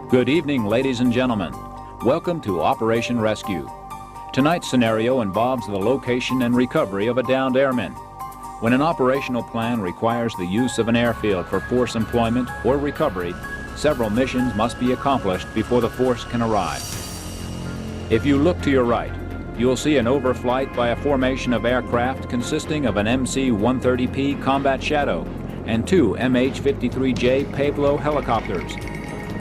Good evening, ladies and gentlemen. Welcome to Operation Rescue. Tonight's scenario involves the location and recovery of a downed airman. When an operational plan requires the use of an airfield for force employment or recovery, several missions must be accomplished before the force can arrive. If you look to your right, you will see an overflight by a formation of aircraft consisting of an MC-130P Combat Shadow and two MH-53J pavelow helicopters.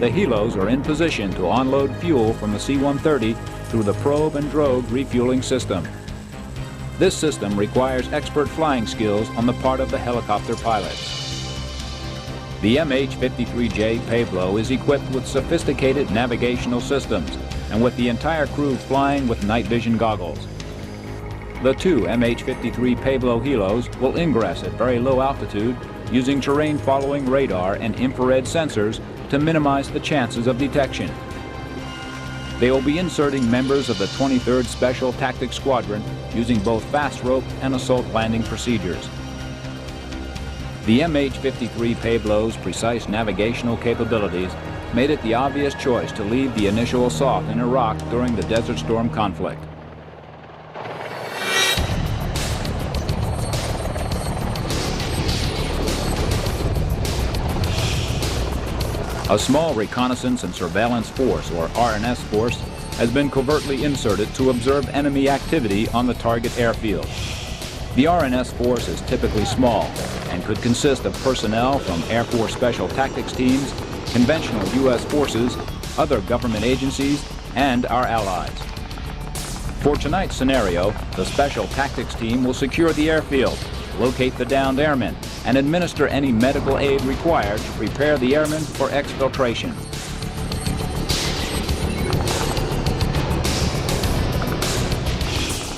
The helos are in position to unload fuel from the C-130 through the probe and drogue refueling system. This system requires expert flying skills on the part of the helicopter pilots. The MH-53J pavelow is equipped with sophisticated navigational systems and with the entire crew flying with night vision goggles. The two MH-53 pavelow helos will ingress at very low altitude using terrain-following radar and infrared sensors to minimize the chances of detection. They will be inserting members of the 23rd Special Tactics Squadron using both fast rope and assault landing procedures. The MH-53 pavelow's precise navigational capabilities made it the obvious choice to lead the initial assault in Iraq during the Desert Storm conflict. A small reconnaissance and surveillance force, or RNS force, has been covertly inserted to observe enemy activity on the target airfield. The RNS force is typically small and could consist of personnel from Air Force Special Tactics teams, conventional U.S. forces, other government agencies, and our allies. For tonight's scenario, the Special Tactics team will secure the airfield, locate the downed airmen, and administer any medical aid required to prepare the airmen for exfiltration.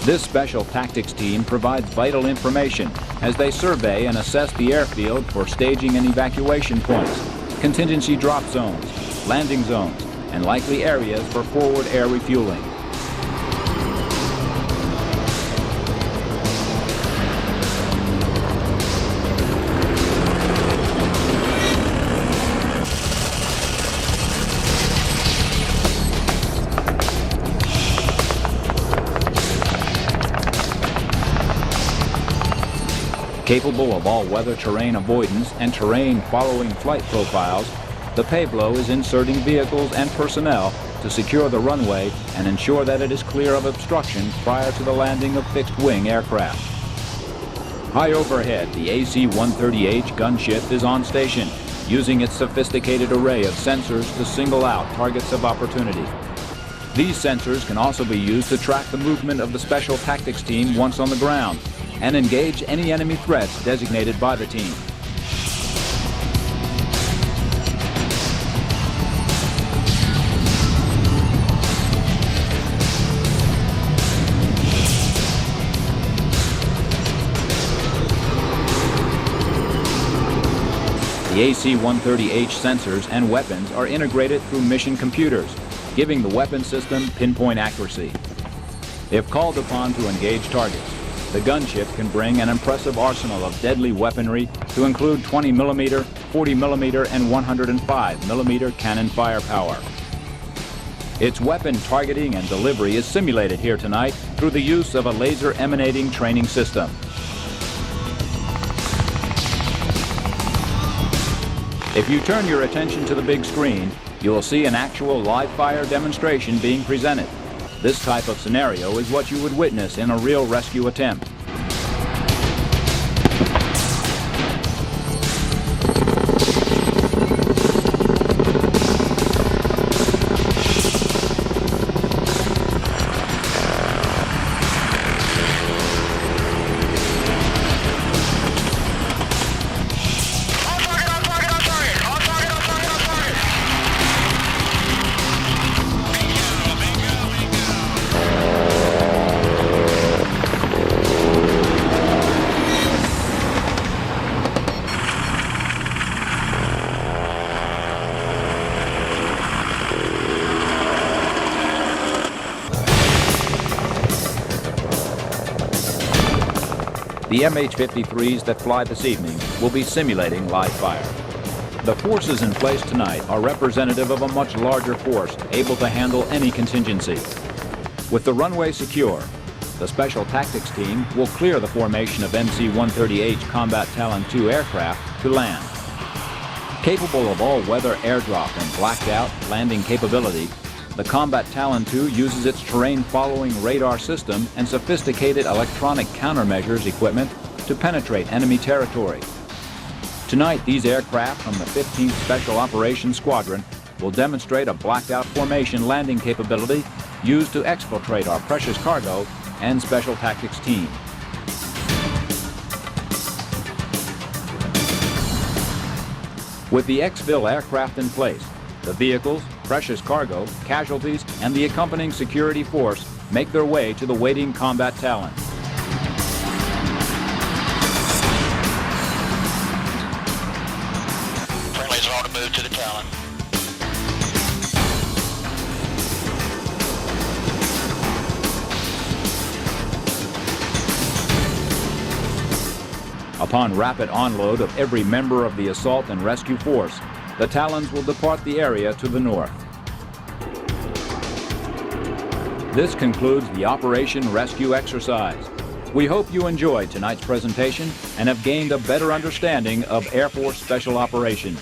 This Special Tactics team provides vital information as they survey and assess the airfield for staging and evacuation points, contingency drop zones, landing zones, and likely areas for forward air refueling. Capable of all-weather terrain avoidance and terrain-following flight profiles, the pavelow is inserting vehicles and personnel to secure the runway and ensure that it is clear of obstruction prior to the landing of fixed-wing aircraft. High overhead, the AC-130H gunship is on station, using its sophisticated array of sensors to single out targets of opportunity. These sensors can also be used to track the movement of the Special Tactics team once on the ground, and engage any enemy threats designated by the team. The AC-130H sensors and weapons are integrated through mission computers, giving the weapon system pinpoint accuracy. If called upon to engage targets, the gunship can bring an impressive arsenal of deadly weaponry to include 20mm, 40mm, and 105mm cannon firepower. Its weapon targeting and delivery is simulated here tonight through the use of a laser emanating training system. If you turn your attention to the big screen, you will see an actual live fire demonstration being presented. This type of scenario is what you would witness in a real rescue attempt. The MH-53s that fly this evening will be simulating live fire. The forces in place tonight are representative of a much larger force able to handle any contingency. With the runway secure, the Special Tactics Team will clear the formation of MC-130H Combat Talon II aircraft to land. Capable of all-weather airdrop and blacked-out landing capability, the Combat Talon II uses its terrain-following radar system and sophisticated electronic countermeasures equipment to penetrate enemy territory. Tonight, these aircraft from the 15th Special Operations Squadron will demonstrate a blacked-out formation landing capability used to exfiltrate our precious cargo and Special Tactics Team. With the exfil aircraft in place, the vehicles, precious cargo, casualties, and the accompanying security force make their way to the waiting Combat Talon. Friendlies are on the move to the Talon. Upon rapid onload of every member of the assault and rescue force, the Talons will depart the area to the north. This concludes the Operation Rescue exercise. We hope you enjoyed tonight's presentation and have gained a better understanding of Air Force Special Operations.